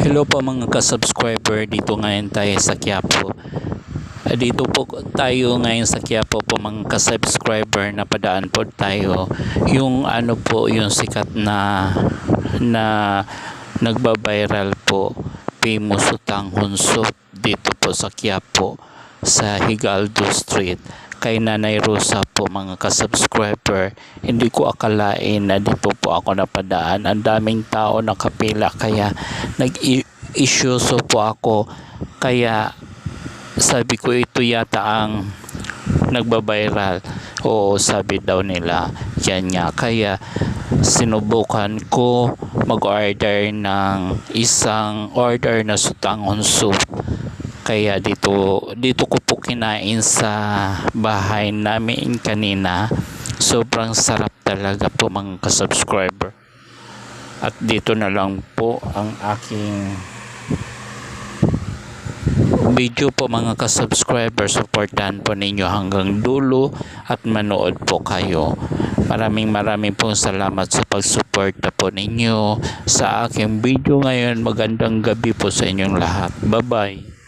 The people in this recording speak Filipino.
Hello po mga ka-subscriber, dito ngayon tayo sa Quiapo. Dito po tayo ngayon sa Quiapo po mga ka-subscriber, napadaan po tayo yung yung sikat na nagba-viral po, famous Utang Hunsot dito po sa Quiapo sa Higaldo Street kay Nanay Rosa po mga ka-subscriber. Hindi ko akalain na dito po ako napadaan. Ang daming tao nakapila kaya nag-issue po ako. Kaya sabi ko ito yata ang nagba-viral. Oo, sabi daw nila. Yan nga. Kaya sinubukan ko mag-order ng isang order na sutangon soup. Kaya dito ko po kinain sa bahay namin kanina. Sobrang sarap talaga po mga ka-subscriber. At dito na lang po ang aking video po mga ka-subscriber. Supportahan po ninyo hanggang dulo at manood po kayo. Maraming pong salamat sa pagsuporta po ninyo sa aking video ngayon. Magandang gabi po sa inyong lahat. Bye bye.